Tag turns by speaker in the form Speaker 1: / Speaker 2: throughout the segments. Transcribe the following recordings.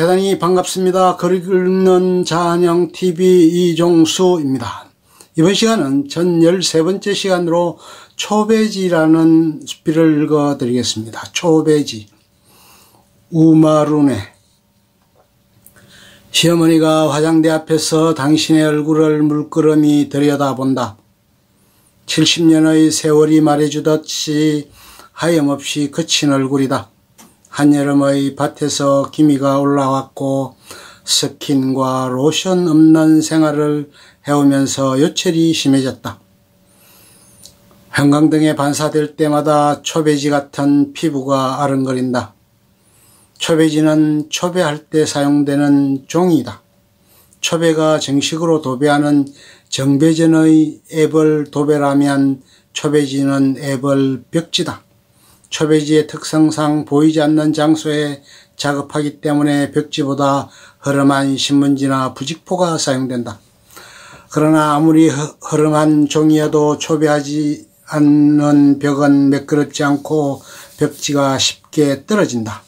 Speaker 1: 대단히 반갑습니다. 글 읽는 자한영TV 이종수입니다. 이번 시간은 전 13번째 시간으로 초배지라는 수필을 읽어드리겠습니다. 초배지. 우마루네. 시어머니가 화장대 앞에서 당신의 얼굴을 물끄러미 들여다본다. 70년의 세월이 말해주듯이 하염없이 그친 얼굴이다. 한여름의 밭에서 기미가 올라왔고 스킨과 로션 없는 생활을 해오면서 요철이 심해졌다. 형광등에 반사될 때마다 초배지 같은 피부가 아른거린다. 초배지는 초배할 때 사용되는 종이다. 초배가 정식으로 도배하는 정배전의 애벌 도배라면 초배지는 애벌 벽지다. 초배지의 특성상 보이지 않는 장소에 작업하기 때문에 벽지보다 허름한 신문지나 부직포가 사용된다. 그러나 아무리 허름한 종이여도 초배하지 않는 벽은 매끄럽지 않고 벽지가 쉽게 떨어진다.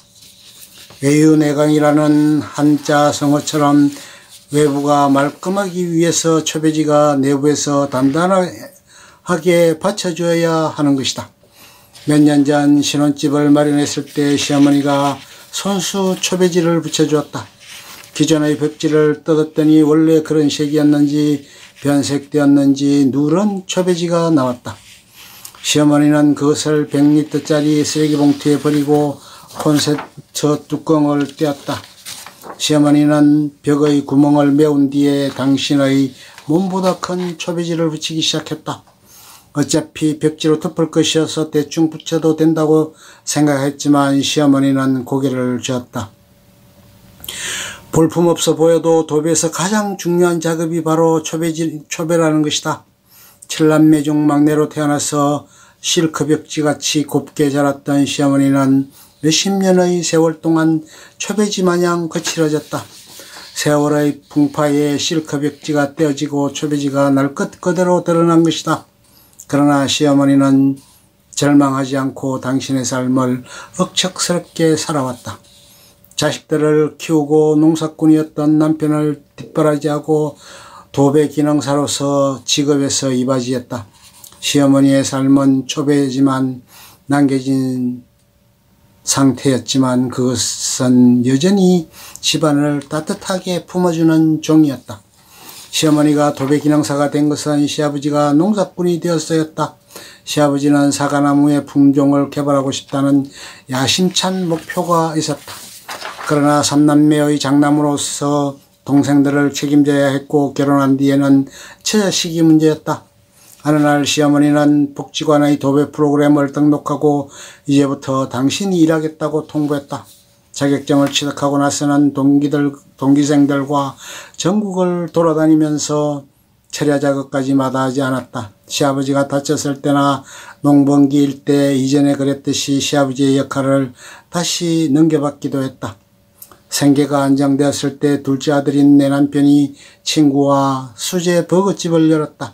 Speaker 1: 외유내강이라는 한자 성어처럼 외부가 말끔하기 위해서 초배지가 내부에서 단단하게 받쳐줘야 하는 것이다. 몇 년 전 신혼집을 마련했을 때 시어머니가 손수 초배지를 붙여주었다. 기존의 벽지를 뜯었더니 원래 그런 색이었는지 변색되었는지 누런 초배지가 나왔다. 시어머니는 그것을 100리터짜리 쓰레기 봉투에 버리고 콘센트 뚜껑을 떼었다. 시어머니는 벽의 구멍을 메운 뒤에 당신의 몸보다 큰 초배지를 붙이기 시작했다. 어차피 벽지로 덮을 것이어서 대충 붙여도 된다고 생각했지만 시어머니는 고개를 저었다. 볼품없어 보여도 도배에서 가장 중요한 작업이 바로 초배라는 것이다. 7남매 중 막내로 태어나서 실크 벽지같이 곱게 자랐던 시어머니는 몇십 년의 세월 동안 초배지 마냥 거칠어졌다. 세월의 풍파에 실크 벽지가 떼어지고 초배지가 날 것 그대로 드러난 것이다. 그러나 시어머니는 절망하지 않고 당신의 삶을 억척스럽게 살아왔다. 자식들을 키우고 농사꾼이었던 남편을 뒷바라지하고 도배 기능사로서 직업에서 이바지했다. 시어머니의 삶은 초배지만 남겨진 상태였지만 그것은 여전히 집안을 따뜻하게 품어주는 종이었다. 시어머니가 도배 기능사가 된 것은 시아버지가 농사꾼이 되었어였다. 시아버지는 사과나무의 품종을 개발하고 싶다는 야심찬 목표가 있었다. 그러나 3남매의 장남으로서 동생들을 책임져야 했고 결혼한 뒤에는 처자식이 문제였다. 어느 날 시어머니는 복지관의 도배 프로그램을 등록하고 이제부터 당신이 일하겠다고 통보했다. 자격증을 취득하고 나서는 동기생들과 전국을 돌아다니면서 철야 작업까지 마다하지 않았다. 시아버지가 다쳤을 때나 농번기일 때 이전에 그랬듯이 시아버지의 역할을 다시 넘겨받기도 했다. 생계가 안정되었을 때 둘째 아들인 내 남편이 친구와 수제 버거집을 열었다.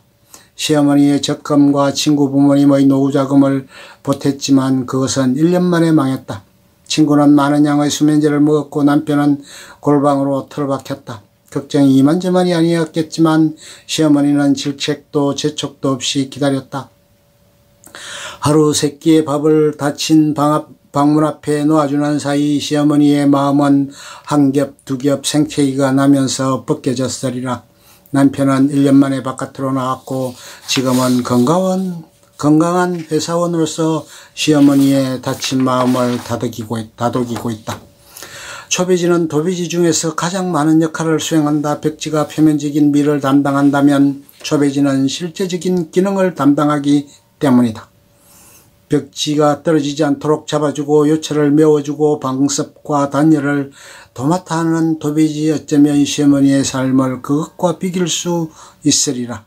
Speaker 1: 시어머니의 적금과 친구 부모님의 노후자금을 보탰지만 그것은 1년 만에 망했다. 친구는 많은 양의 수면제를 먹었고 남편은 골방으로 틀어박혔다. 걱정이 이만저만이 아니었겠지만 시어머니는 질책도 재촉도 없이 기다렸다. 하루 세 끼의 밥을 닫힌 방문 앞에 놓아주는 사이 시어머니의 마음은 한 겹 두 겹 생채기가 나면서 벗겨졌으리라. 남편은 1년 만에 바깥으로 나왔고 지금은 건강한 회사원으로서 시어머니의 다친 마음을 다독이고 있다. 초배지는 도배지 중에서 가장 많은 역할을 수행한다. 벽지가 표면적인 미를 담당한다면 초배지는 실제적인 기능을 담당하기 때문이다. 벽지가 떨어지지 않도록 잡아주고 요철을 메워주고 방습과 단열을 도맡아 하는 도배지 어쩌면 시어머니의 삶을 그것과 비길 수 있으리라.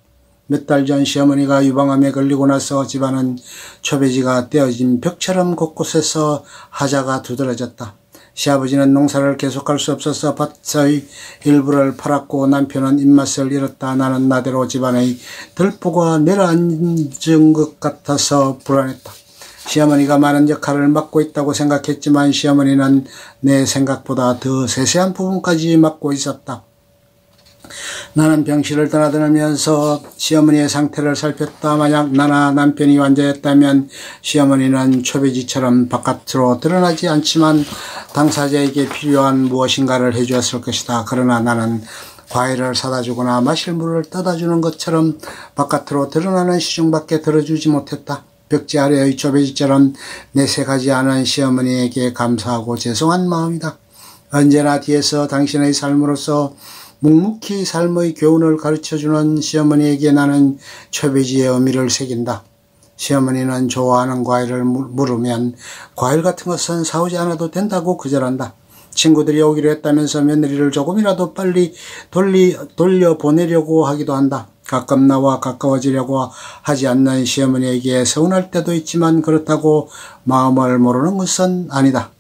Speaker 1: 몇 달 전 시어머니가 유방암에 걸리고 나서 집안은 초배지가 떼어진 벽처럼 곳곳에서 하자가 두드러졌다. 시아버지는 농사를 계속할 수 없어서 밭의 일부를 팔았고 남편은 입맛을 잃었다. 나는 나대로 집안의 들보가 내려앉은 것 같아서 불안했다. 시어머니가 많은 역할을 맡고 있다고 생각했지만 시어머니는 내 생각보다 더 세세한 부분까지 맡고 있었다. 나는 병실을 드나들면서 시어머니의 상태를 살폈다. 만약 나나 남편이 환자였다면 시어머니는 초배지처럼 바깥으로 드러나지 않지만 당사자에게 필요한 무엇인가를 해주었을 것이다. 그러나 나는 과일을 사다 주거나 마실 물을 떠다 주는 것처럼 바깥으로 드러나는 시중밖에 들어주지 못했다. 벽지 아래의 초배지처럼 내색하지 않은 시어머니에게 감사하고 죄송한 마음이다. 언제나 뒤에서 당신의 삶으로서 묵묵히 삶의 교훈을 가르쳐주는 시어머니에게 나는 초배지의 의미를 새긴다. 시어머니는 좋아하는 과일을 물으면 과일 같은 것은 사오지 않아도 된다고 거절한다. 친구들이 오기로 했다면서 며느리를 조금이라도 빨리 돌려보내려고 하기도 한다. 가끔 나와 가까워지려고 하지 않는 시어머니에게 서운할 때도 있지만 그렇다고 마음을 모르는 것은 아니다.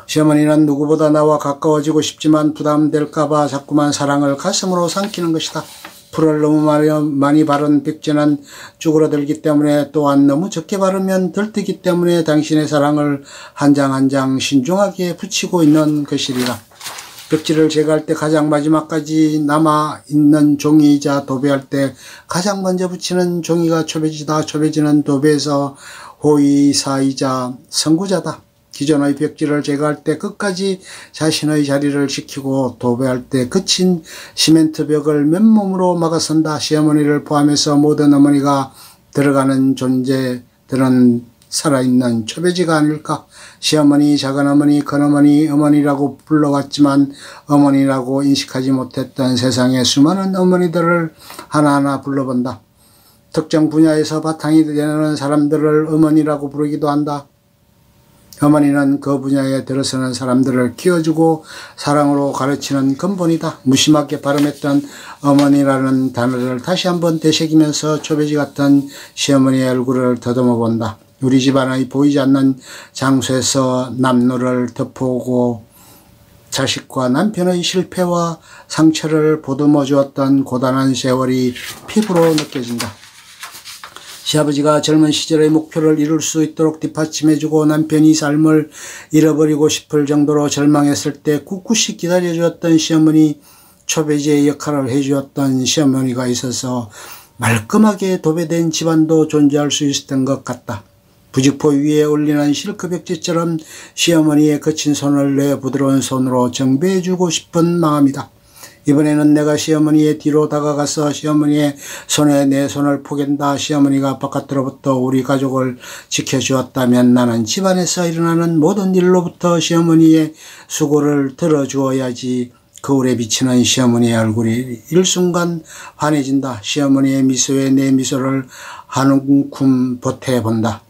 Speaker 1: 시어머니는 누구보다 나와 가까워지고 싶지만 부담될까봐 자꾸만 사랑을 가슴으로 삼키는 것이다. 풀을 너무 많이 바른 백지는 쭈그러들기 때문에 또한 너무 적게 바르면 들뜨기 때문에 당신의 사랑을 한 장 한 장 신중하게 붙이고 있는 것이리라. 벽지를 제거할 때 가장 마지막까지 남아있는 종이이자 도배할 때 가장 먼저 붙이는 종이가 초배지다. 초배지는 도배에서 호의사이자 선구자다. 기존의 벽지를 제거할 때 끝까지 자신의 자리를 지키고 도배할 때 거친 시멘트 벽을 맨몸으로 막아선다. 시어머니를 포함해서 모든 어머니가 들어가는 존재들은 살아있는 초배지가 아닐까. 시어머니, 작은어머니, 큰어머니, 어머니라고 불러왔지만 어머니라고 인식하지 못했던 세상의 수많은 어머니들을 하나하나 불러본다. 특정 분야에서 바탕이 되는 사람들을 어머니라고 부르기도 한다. 어머니는 그 분야에 들어서는 사람들을 키워주고 사랑으로 가르치는 근본이다. 무심하게 발음했던 어머니라는 단어를 다시 한번 되새기면서 초배지 같은 시어머니의 얼굴을 더듬어 본다. 우리 집안의 보이지 않는 장소에서 남노를 덮어오고 자식과 남편의 실패와 상처를 보듬어 주었던 고단한 세월이 피부로 느껴진다. 시아버지가 젊은 시절의 목표를 이룰 수 있도록 뒷받침해주고 남편이 삶을 잃어버리고 싶을 정도로 절망했을 때 꿋꿋이 기다려주었던 시어머니, 초배지의 역할을 해주었던 시어머니가 있어서 말끔하게 도배된 집안도 존재할 수 있었던 것 같다. 부직포 위에 올리는 실크 벽지처럼 시어머니의 거친 손을 내 부드러운 손으로 정비해주고 싶은 마음이다. 이번에는 내가 시어머니의 뒤로 다가가서 시어머니의 손에 내 손을 포갠다. 시어머니가 바깥으로부터 우리 가족을 지켜주었다면 나는 집안에서 일어나는 모든 일로부터 시어머니의 수고를 들어주어야지. 거울에 비치는 시어머니의 얼굴이 일순간 환해진다. 시어머니의 미소에 내 미소를 한 움큼 보태본다.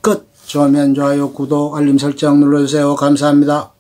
Speaker 1: 끝. 좋으면 좋아요, 구독, 알림 설정 눌러주세요. 감사합니다.